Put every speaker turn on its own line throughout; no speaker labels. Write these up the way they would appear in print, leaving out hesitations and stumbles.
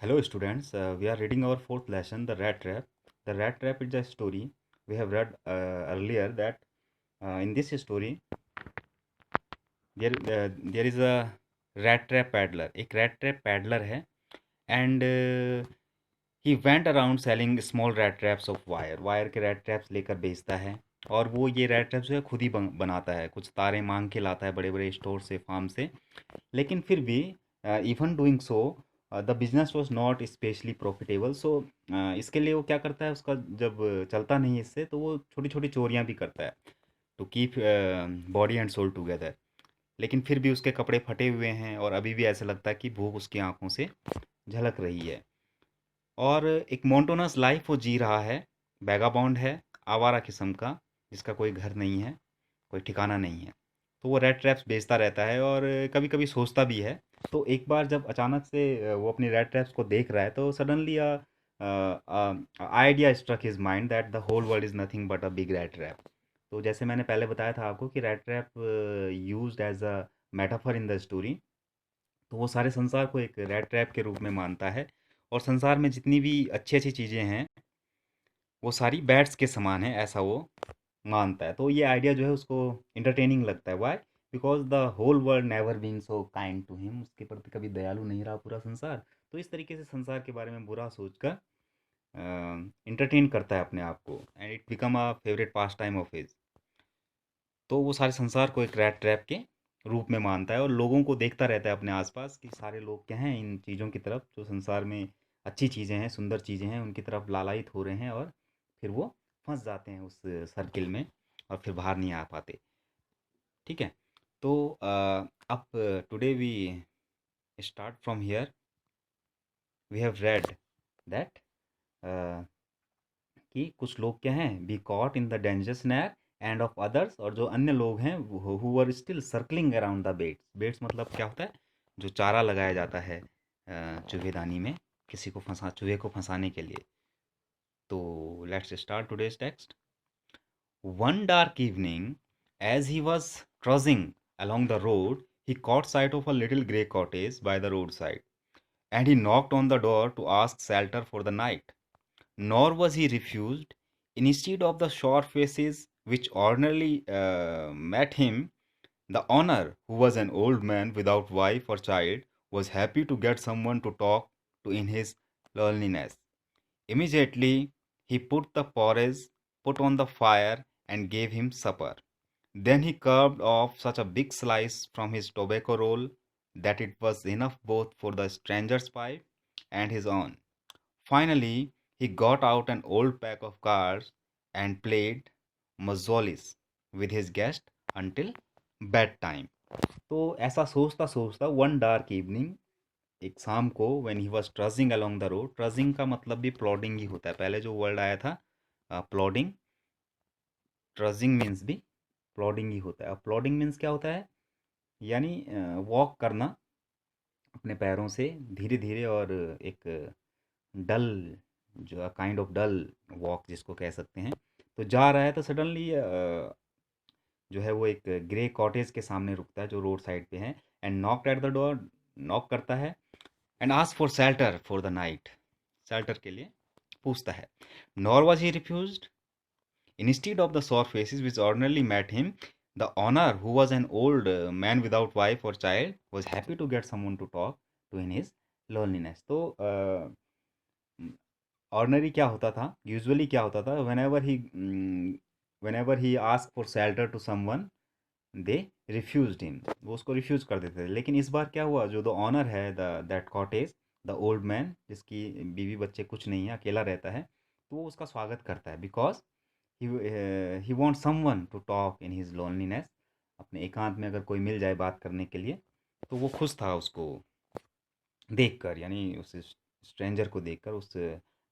Hello, students. We are reading our fourth lesson, The Rat Trap. The Rat Trap is a story we have read earlier that in this story there is a rat trap peddler. एक rat trap peddler है and he went around selling small rat traps of wire. Wire के rat traps लेकर बेचता है और वो ये rat traps जो है खुद ही बनाता है. कुछ तारें मांग के लाता है बड़े बड़े स्टोर से, फार्म से. लेकिन फिर भी even doing so the business was not specially profitable. So इसके लिए वो क्या करता है, उसका जब चलता नहीं है इससे तो वो छोटी छोटी चोरियां भी करता है to keep body and soul together. लेकिन फिर भी उसके कपड़े फटे हुए हैं और अभी भी ऐसा लगता है कि भूख उसकी आंखों से झलक रही है. और एक मोनोटोनस लाइफ वो जी रहा है. बैगाबाउंड है, आवारा किस्म का, जिसका कोई घर नहीं है, कोई ठिकाना नहीं है. तो वो रेड ट्रैप्स बेचता रहता है और कभी कभी सोचता भी है. तो एक बार जब अचानक से वो अपनी रेड ट्रैप्स को देख रहा है तो suddenly idea struck his mind that the whole world is nothing but a big rat trap. तो जैसे मैंने पहले बताया था आपको कि rat trap used as a metaphor in the story. तो वो सारे संसार को एक रेड ट्रैप के रूप में मानता है और संसार में जितनी भी अच्छी अच्छी चीज़ें हैं वो सारी बैट्स के समान है, ऐसा वो मानता है. तो ये आइडिया जो है उसको इंटरटेनिंग लगता है. Why? Because the whole world never been so kind to him. उसके प्रति कभी दयालु नहीं रहा पूरा संसार. तो इस तरीके से संसार के बारे में बुरा सोचकर इंटरटेन करता है अपने आप को and it become a favourite pass time of his. तो वो सारे संसार को एक रैट ट्रैप के रूप में मानता है और लोगों को देखता रहता है अपने आसपास कि सारे लोग क्या हैं इन चीज़ों की तरफ, जो संसार में अच्छी चीज़ें हैं, सुंदर चीज़ें हैं, उनकी तरफ लालायित हो रहे हैं और फिर वो फंस जाते हैं उस सर्किल में और फिर बाहर नहीं आ पाते. ठीक है. तो अब today we start from here. We have read that कि कुछ लोग क्या हैं, be caught in the dangerous snare and of others, और जो अन्य लोग हैं who were still circling around the baits. Baits मतलब क्या होता है? जो चारा लगाया जाता है चूहेदानी में किसी को फंसा, चूहे को फंसाने के लिए. तो let's start today's text. One dark evening, as he was trudging along the road, he caught sight of a little grey cottage by the roadside, and he knocked on the door to ask shelter for the night. Nor was he refused. Instead of the short faces which ordinarily met him, the owner, who was an old man without wife or child, was happy to get someone to talk to in his loneliness. Immediately, he put the porridge, put on the fire, and gave him supper. Then he carved off such a big slice from his tobacco roll that it was enough both for the stranger's pipe and his own. Finally, he got out an old pack of cards and played Mazolis with his guest until bedtime. तो ऐसा सोचता सोचता one dark evening, एक शाम को, when he was ट्रजिंग along the road. ट्रजिंग का मतलब भी प्लॉडिंग ही होता है. पहले जो वर्ड आया था प्लॉडिंग, ट्रजिंग मीन्स भी प्लॉडिंग ही होता है. अब प्लॉडिंग मीन्स क्या होता है? यानी वॉक करना अपने पैरों से धीरे धीरे और एक डल, जो काइंड ऑफ डल वॉक जिसको कह सकते हैं. तो जा रहा है तो सडनली जो है वो एक ग्रे कॉटेज के सामने रुकता है जो रोड साइड पे है. And knock at the door, knock करता है and ask for shelter for the night. Shelter के लिए पूछता है. Nor was he refused. Instead of the sour faces which ordinarily met him, the owner, who was an old man without wife or child, was happy to get someone to talk to in his loneliness. तो ordinary क्या होता था, usually क्या होता था, whenever he ask for shelter to someone, they refused him. वो उसको refuse कर देते थे. लेकिन इस बार क्या हुआ, जो द ऑनर है the that cottage, the old man, जिसकी बीवी बच्चे कुछ नहीं है, अकेला रहता है, तो वो उसका स्वागत करता है. Because he want someone to talk in his loneliness. अपने एकांत में अगर कोई मिल जाए बात करने के लिए, तो वो खुश था उसको देखकर, यानी उस स्ट्रेंजर को देखकर, उस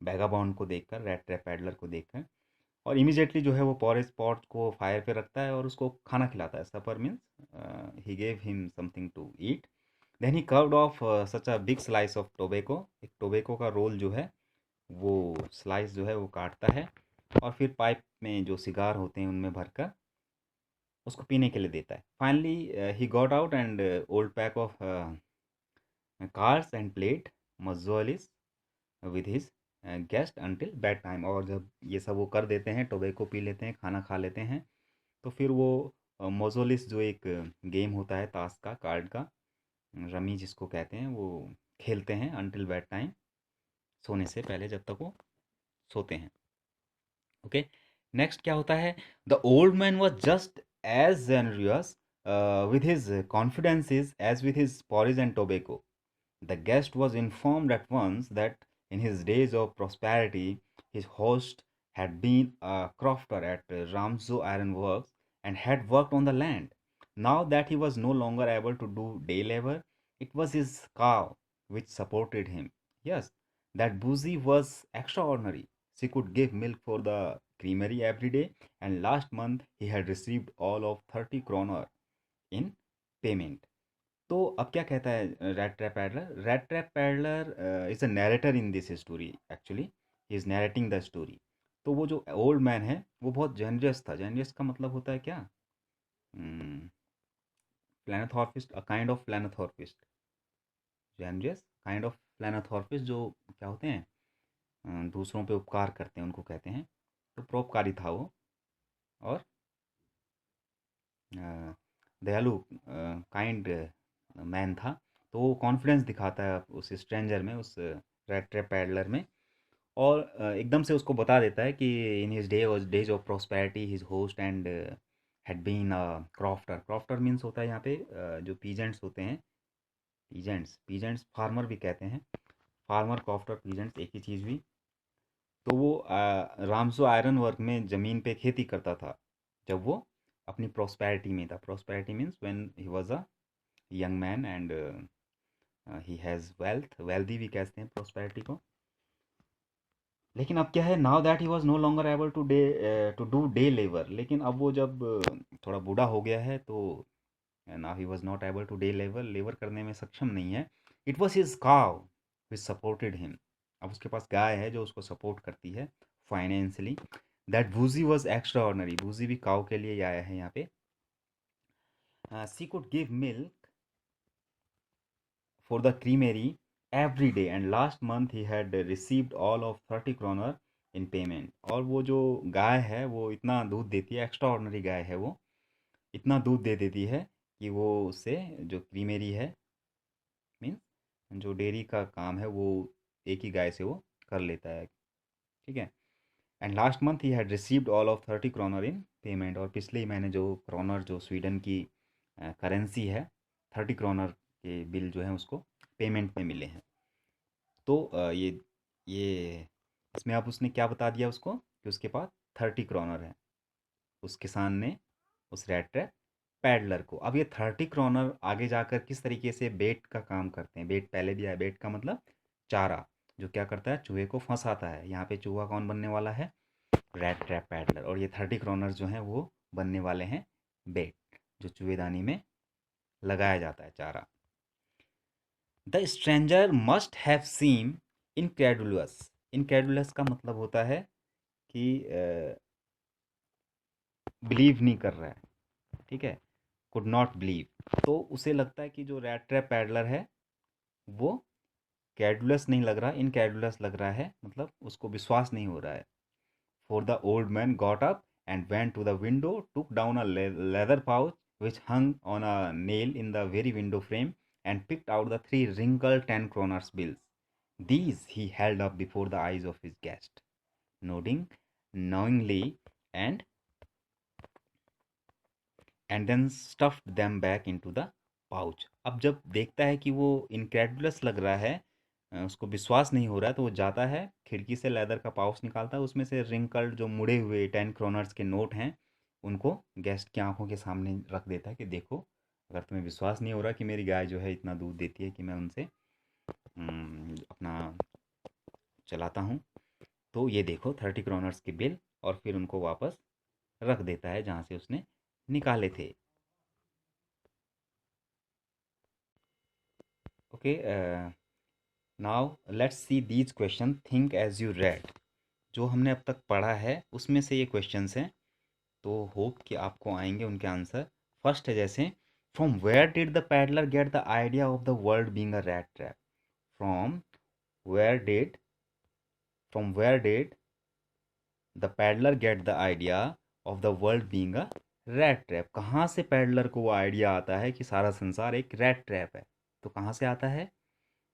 बैगाबाउंड को देखकर, रेड ट्रैप पैडलर को देखकर. और इमीडिएटली जो है वो पॉरेज पॉट को फायर पे रखता है और उसको खाना खिलाता है. Supper means he gave him something to eat. Then he curved off such a big slice of tobacco. एक टोबैको का रोल जो है वो स्लाइस जो है वो काटता है और फिर पाइप में जो सिगार होते हैं उनमें भरकर उसको पीने के लिए देता है. Finally he got out and old pack of cards and played mjolis with his guest until bed time. और जब ये सब वो कर देते हैं, टोबैको पी लेते हैं, खाना खा लेते हैं, तो फिर वो मोजोलिस जो एक गेम होता है ताश का, कार्ड का, रमी जिसको कहते हैं, वो खेलते हैं अंटिल बेड टाइम, सोने से पहले जब तक वो सोते हैं। ओके, नेक्स्ट क्या होता है? The old man was just as generous with his confidences as with his porridge and tobacco. The guest was informed at once that in his days of prosperity, his host had been a crofter at Ramso Iron Works and had worked on the land. Now that he was no longer able to do day labor, it was his cow which supported him. Yes, that Boozy was extraordinary. She could give milk for the creamery every day, and last month he had received all of 30 kroner in payment. तो अब क्या कहता है rat trap peddler? Rat trap peddler is a narrator in this story, actually he is narrating the story. तो वो जो old man है वो बहुत जेनरियस था। जेनरियस का मतलब होता है क्या? Philanthropist, a kind of philanthropist. Generous kind of philanthropist जो क्या होते हैं, दूसरों पे उपकार करते हैं, उनको कहते हैं। तो परोपकारी था वो, और अ, दयालु, काइंड मैन था। तो वो कॉन्फिडेंस दिखाता है उस स्ट्रेंजर में, उस रेड ट्रैप पैडलर में। और एकदम से उसको बता देता है कि in his days of prosperity his host and had been crofter. Crofter means होता है यहाँ पे जो पीजेंट्स होते हैं, पीजेंट्स, पीजेंट्स फार्मर भी कहते हैं। फार्मर, क्रॉफ्टर, पीजेंट्स एक ही चीज़ भी। तो वो रामसो आयरन वर्क में ज़मीन पे खेती करता था जब वो अपनी प्रॉस्पेरिटी में था। Prosperity means when he was a young man and he has wealth, wealthy भी कहते हैं प्रॉस्पेरिटी को। लेकिन अब क्या है, now that he was no longer able to do day labour. लेकिन अब वो जब थोड़ा बूढ़ा हो गया है, तो now he was not able to day labour, labour करने में सक्षम नहीं है। It was his cow which supported him. अब उसके पास गाय है जो उसको सपोर्ट करती है फाइनेंशियली। दैट बूजी वॉज एक्स्ट्रा ऑर्डनरी। बूजी भी काउ के लिए ही आया है यहाँ पे। She could give milk for the creamery every day and last month he had received all of 30 kroner in payment। और वो जो गाय है वो इतना दूध देती है, एक्स्ट्रा ऑर्डनरी गाय है वो, इतना दूध दे देती है कि वो उससे जो क्रीमेरी है, मीन्स जो डेयरी का काम है, वो एक ही गाय से वो कर लेता है। ठीक है। And last month he had received all of 30 kroner in payment. और पिछले ही महीने जो क्रोनर, जो स्वीडन की करेंसी है, 30 kroner के बिल जो है उसको पेमेंट में मिले हैं। तो ये इसमें अब उसने क्या बता दिया उसको कि उसके पास 30 kroner है, उस किसान ने, उस रेड ट्रैप पैडलर को। अब ये 30 kroner आगे जाकर किस तरीके से बेट का काम करते हैं? बेट पहले भी आया, बेट का मतलब चारा, जो क्या करता है, चूहे को फंसाता है। यहाँ पे चूहा कौन बनने वाला है? Red trap peddler. और ये 30 kroner जो हैं वो बनने वाले हैं बेट, जो चूहेदानी में लगाया जाता है चारा। The stranger must have seen incredulous. Incredulous का मतलब होता है कि बिलीव नहीं कर रहा है। ठीक है, कुड नॉट बिलीव। तो उसे लगता है कि जो रेड ट्रैप पैडलर है वो कैडुलस नहीं लग रहा, इनक्रेडुलस लग रहा है, मतलब उसको विश्वास नहीं हो रहा है। For the old man got up and went to the window, took down a leather pouch which hung on a nail in the very window frame, and picked out the three wrinkled 10 kroners bills. These he held up before the eyes of his guest, nodding knowingly, and then stuffed them back into the pouch. अब जब देखता है कि वो incredulous लग रहा है, उसको विश्वास नहीं हो रहा है, तो वो जाता है खिड़की से, लेदर का पाउच निकालता है, उसमें से रिंकल्ड जो मुड़े हुए 10 kroners के नोट हैं उनको गेस्ट की आंखों के सामने रख देता है कि देखो, अगर तुम्हें विश्वास नहीं हो रहा कि मेरी गाय जो है इतना दूध देती है कि मैं उनसे अपना चलाता हूँ, तो ये देखो 30 kroners के बिल। और फिर उनको वापस रख देता है जहाँ से उसने निकाले थे। Okay, now let's see these question, think as you read. जो हमने अब तक पढ़ा है उसमें से ये क्वेश्चंस हैं, तो होप कि आपको आएंगे उनके आंसर। फर्स्ट है जैसे, from where did the peddler get the idea of the world being a rat trap? From where did from where did the peddler get the idea of the world being a rat trap? कहाँ से peddler को वो idea आता है कि सारा संसार एक रैट ट्रैप है? तो कहाँ से आता है?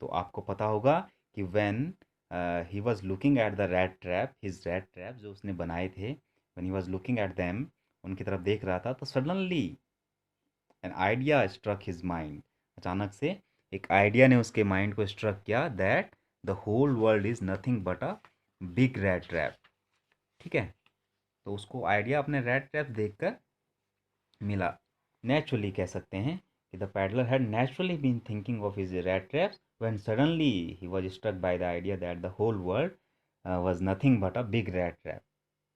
तो आपको पता होगा कि when he was looking at the rat trap, his rat trap जो उसने बनाए थे, when he was looking at them, उनकी तरफ देख रहा था, तो suddenly an idea struck his mind. अचानक से एक आइडिया ने उसके माइंड को स्ट्रक किया, that the whole world is nothing but a big rat trap. ठीक है, तो उसको आइडिया अपने रैट ट्रैप देखकर मिला। नेचुरली कह सकते हैं कि the peddler had naturally been thinking of his rat traps when suddenly he was struck by the idea that the whole world was nothing but a big rat trap.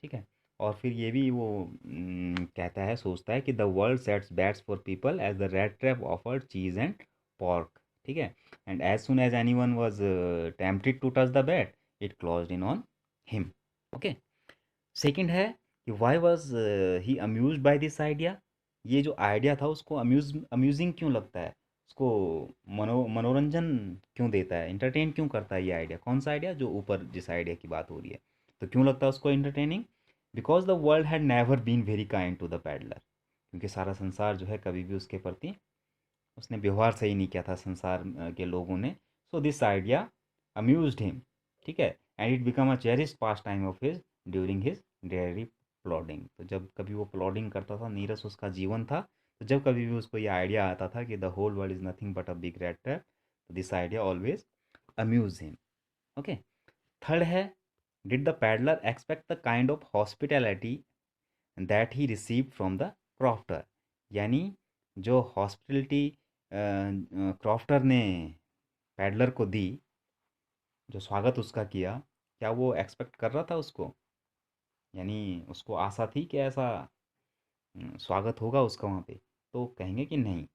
ठीक है, और फिर ये भी वो कहता है, सोचता है कि the world sets bats for people as the rat trap offered cheese and pork. ठीक है, and as soon as anyone was tempted to touch the bat, it closed in on him. Okay, second है कि why was he amused by this idea? ये जो idea था उसको amusing क्यों लगता है? उसको मनोरंजन क्यों देता है, इंटरटेन क्यों करता है ये आइडिया? कौन सा आइडिया? जो ऊपर जिस आइडिया की बात हो रही है। तो क्यों लगता है उसको entertaining? Because the world had never been very kind to the peddler, क्योंकि सारा संसार जो है कभी भी उसके प्रति उसने व्यवहार सही नहीं किया था, संसार के लोगों ने। So this idea amused him. ठीक है, and it become a cherished pass time of his during his dairy प्लॉडिंग। तो जब कभी वो प्लॉडिंग करता था, नीरस उसका जीवन था, तो जब कभी भी उसको ये आइडिया आता था कि the whole world is nothing but a big rat trap, तो this idea always amuse him. Okay, third है, did the peddler expect the kind of hospitality that he received from the crofter? यानी जो hospitality crofter ने peddler को दी, जो स्वागत उसका किया, क्या वो एक्सपेक्ट कर रहा था उसको? यानी उसको आशा थी कि ऐसा स्वागत होगा उसका वहाँ पे? तो कहेंगे कि नहीं,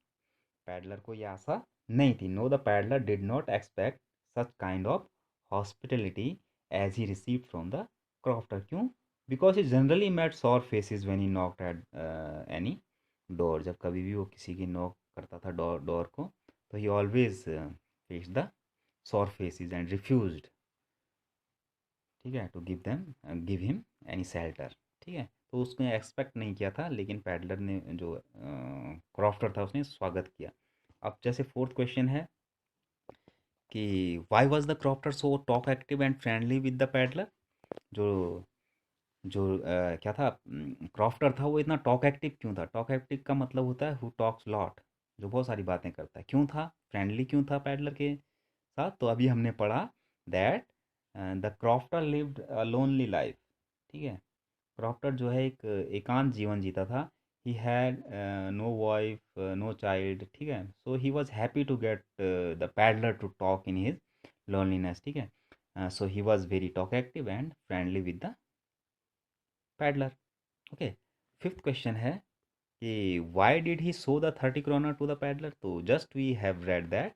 पैडलर को ये आशा नहीं थी। No, the peddler did not expect such kind of hospitality as he received from the crofter. क्यों? Because he generally met sour faces when he knocked at any door. जब कभी भी वो किसी की नॉक करता था डोर डोर को, तो he always face the sour faces and refused, ठीक है, to give him any shelter. ठीक है, तो उसने एक्सपेक्ट नहीं किया था, लेकिन पैडलर ने जो क्रॉफ्टर था उसने स्वागत किया। अब जैसे फोर्थ क्वेश्चन है कि why was the crofter so talk active and friendly with the peddler? जो जो क्या था, क्रॉफ्टर था, वो इतना टॉक एक्टिव क्यों था? टॉक एक्टिव का मतलब होता है हु टॉक्स लॉट, जो बहुत सारी बातें करता है। क्यों था फ्रेंडली, क्यों था पैडलर के साथ? तो अभी हमने पढ़ा that the crofter lived a lonely life. ठीक है, क्रॉफ्टर जो है एक एकांत जीवन जीता था। He had no wife, no child. ठीक है, so he was happy to get the peddler to talk in his loneliness. ठीक है, so he was very talk active and friendly with the peddler. Okay, fifth question है कि why did he show the 30 kroner to the peddler? तो just we have read that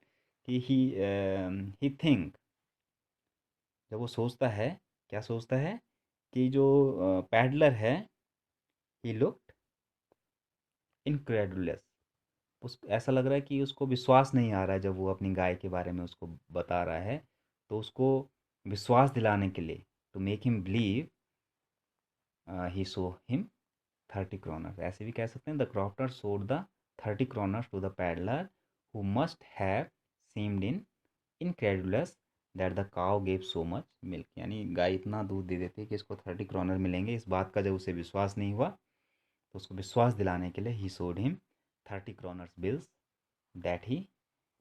कि he think, जब वो सोचता है, क्या सोचता है कि जो पैडलर है, ही लुक्ड इनक्रेडुलस। उस ऐसा लग रहा है कि उसको विश्वास नहीं आ रहा है जब वो अपनी गाय के बारे में उसको बता रहा है। तो उसको विश्वास दिलाने के लिए, to make him believe, he show him 30 kronor. ऐसे भी कह सकते हैं, the crofter sold the 30 kroner to the peddler who must have seemed in incredulous that the cow gave so much milk. यानी गाय इतना दूध दे देती है कि इसको 30 क्रोनर मिलेंगे, इस बात का जब उसे विश्वास नहीं हुआ, तो उसको विश्वास दिलाने के लिए ही सोड him 30 kroners bills that he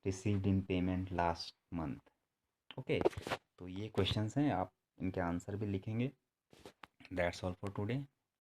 received in payment last month. Okay, तो ये क्वेश्चंस हैं, आप इनके आंसर भी लिखेंगे। That's all for today.